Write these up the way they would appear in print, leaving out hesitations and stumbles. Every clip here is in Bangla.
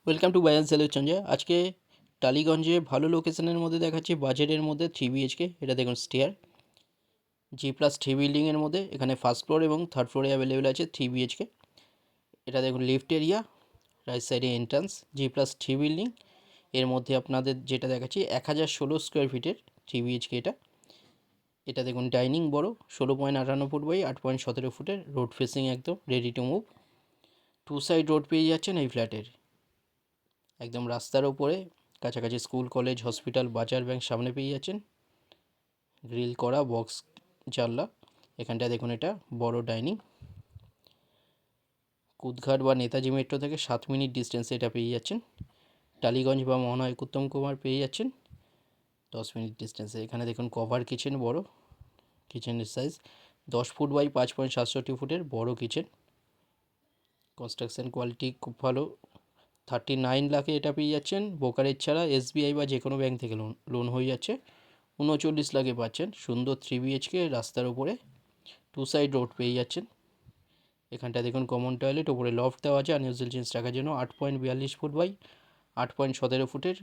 Welcome to Bayern solution. আজকে টালিগঞ্জে ভালো লোকেশনের মধ্যে দেখাচ্ছি, বাজেটের মধ্যে 3 BHK। এটা দেখুন স্টেয়ার, G+3 বিল্ডিংয়ের মধ্যে। এখানে ফার্স্ট ফ্লোর এবং থার্ড ফ্লোরে অ্যাভেলেবেল আছে 3 BHK। এটা দেখুন লিফট এরিয়া, রাইট সাইডে এন্ট্রান্স, G+3 বিল্ডিং। এর মধ্যে আপনাদের যেটা দেখাচ্ছি 1016 স্কোয়ার ফিটের 3 BHK এটা। এটা দেখুন ডাইনিং বড়, 16.58 ফুট বাই 8.17 ফুটের, রোড ফেসিং, একদম ready to move. 2 side road পেয়ে যাচ্ছেন এই ফ্ল্যাটের, একদম রাস্তার ওপরে, কাছাকাছি স্কুল, কলেজ, হসপিটাল, বাজার, ব্যাংক সামনে পেয়ে যাচ্ছেন। গ্রিল করা বক্স জানলা। এখানটায় দেখুন এটা বড় ডাইনিং। কুদঘাট বা নেতাজি মেট্রো থেকে 7 মিনিট ডিস্টেন্সে এটা পেয়ে যাচ্ছেন। টালিগঞ্জ বা মহানায়ক উত্তম কুমার পেয়ে যাচ্ছেন 10 মিনিট ডিস্টেন্সে। এখানে দেখুন কভার কিচেন বড়, কিচেনের সাইজ 10 ফুট বাই 5.67 ফুটের বড় কিচেন। কনস্ট্রাকশন কোয়ালিটি খুব ভালো। 39 লাখে এটা পেয়ে যাচ্ছেন। ব্রোকারেজ ছাড়া SBI বা যে কোনো ব্যাংক থেকে লোন হয়ে যাচ্ছে। 39 লাখে পাচ্ছেন সুন্দর 3 BHK রাস্তার উপরে, 2 সাইড রোড পেয়ে যাচ্ছেন। এখানটা দেখুন কমন টয়লেট, ওপরে লফট দেওয়া আছে আনইউজুয়াল জিনিস রাখার জন্য। 8.42 ফুট বাই 8.17 ফুটের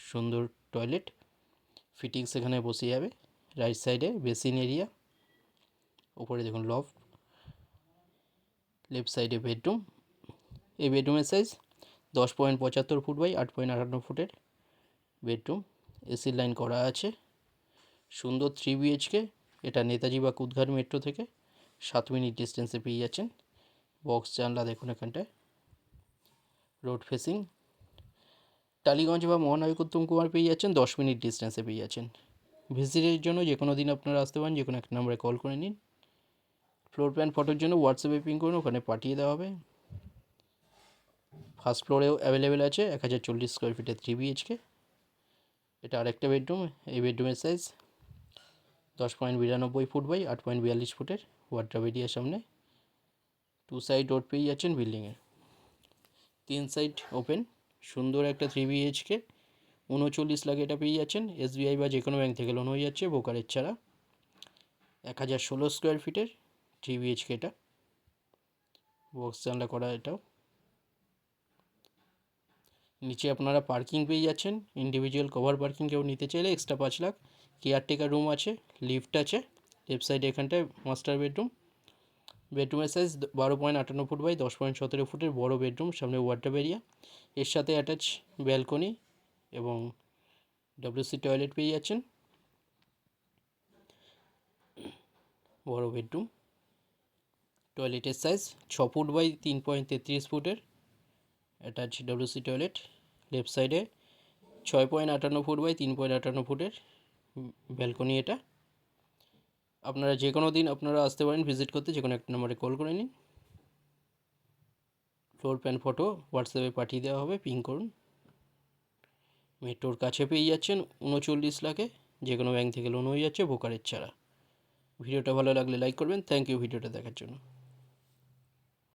সুন্দর টয়লেট ফিটিংস এখানে বসে যাবে। রাইট সাইডে বেসিন এরিয়া, ওপরে দেখুন লফট, লেফট সাইডে বেডরুম। এই বেডরুমের সাইজ 10.75 ফুট বাই 8.58 ফুটের বেডরুম। এসি লাইন করা আছে, সুন্দর 3 BHK। এটা নেতাজি বা কুদঘাট মেট্রো থেকে 7 মিনিট ডিস্টেন্সে পেয়ে যাচ্ছেন। বক্স জানলা দেখুন এখানটায়, রোড ফেসিং। টালিগঞ্জ বা মহানায়ক উত্তম কুমার পেয়ে যাচ্ছেন 10 মিনিট ডিস্টেন্সে পেয়ে যাচ্ছেন। ভিজিটের জন্য যে কোনো দিন আপনারা আসতে পারেন, যে কোনো একটা নাম্বারে কল করে নিন। ফ্লোর প্ল্যান ফটোর জন্য হোয়াটসঅ্যাপে পিং করুন, ওখানে পাঠিয়ে দেওয়া হবে। ফার্স্ট ফ্লোরেও অ্যাভেলেবেল আছে 1040 স্কোয়ার ফিটের 3 BHK। এটা আরেকটা বেডরুম। এই বেডরুমের সাইজ 10.92 ফুট বাই 8.42 ফুটের, ওয়ার্ডরোব এরিয়ার সামনে। 2 সাইড রোড পেয়ে যাচ্ছেন বিল্ডিংয়ের, 3 সাইড ওপেন। সুন্দর একটা 3 BHK, 39 লাখে এটা পেয়ে যাচ্ছেন। SBI বা যে কোনো ব্যাংক থেকে লোন হয়ে যাচ্ছে ব্রোকারেজ ছাড়া। 1016 স্কোয়ার ফিটের 3 BHK এটা, বক্স জানলা করা। এটাও নিচে আপনারা পার্কিং পেয়ে যাচ্ছেন, ইন্ডিভিজুয়াল কভার পার্কিং কেউ নিতে চাইলে এক্সট্রা 5 লাখ। কেয়ারটেকার রুম আছে, লিফট আছে। লেফট সাইডে এখানটায় মাস্টার বেডরুম। বেডরুমের সাইজ 12.58 ফুট বাই 10.17 ফুটের বড় বেডরুম, সামনে ওয়ার্ডরোব এরিয়া। এর সাথে অ্যাটাচ ব্যালকনি এবং WC টয়লেট পেয়ে যাচ্ছেন। বড় বেডরুম, টয়লেটের সাইজ 6 ফুট বাই 3.33 ফুটের, অ্যাটাচ WC টয়লেট। লেফট সাইডে 6.58 ফুট বাই 3.58 ফুটের ব্যালকনি এটা। আপনারা যে কোনো দিন আপনারা আসতে পারেন ভিজিট করতে, যে কোনো একটা নাম্বারে কল করে নিন। ফ্লোর প্ল্যান ফটো হোয়াটসঅ্যাপে পাঠিয়ে দেওয়া হবে, পিং করুন। মেট্রোর কাছে পেয়ে যাচ্ছেন 39 লাখে, যে কোনো ব্যাংক থেকে লোন হয়ে যাচ্ছে ব্রোকারেজ ছাড়া। ভিডিওটা ভালো লাগলে লাইক করবেন। থ্যাংক ইউ ভিডিওটা দেখার জন্য।